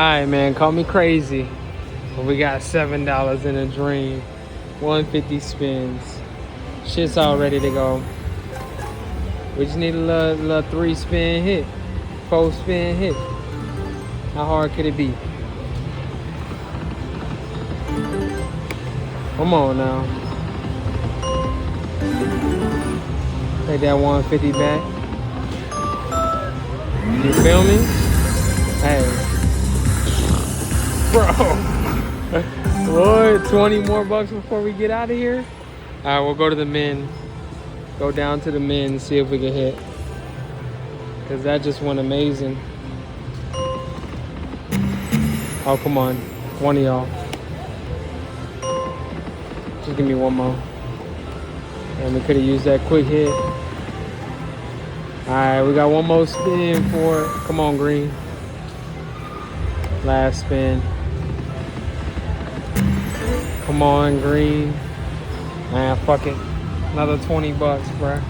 Alright, man, call me crazy, but we got $7 in a dream. 150 spins. Shit's all ready to go. We just need a little 3-spin hit, 4-spin hit. How hard could it be? Come on now. Take that 150 back. You feel me? Hey. Bro. What? 20 more bucks before we get out of here? Alright, we'll go to the men. Go down to the men and see if we can hit. Because that just went amazing. Oh, come on. One of y'all. Just give me one more. And we could have used that quick hit. Alright, we got one more spin for it. Come on, green. Last spin. Come on, green. Man, fuck it. Another 20 bucks, bruh.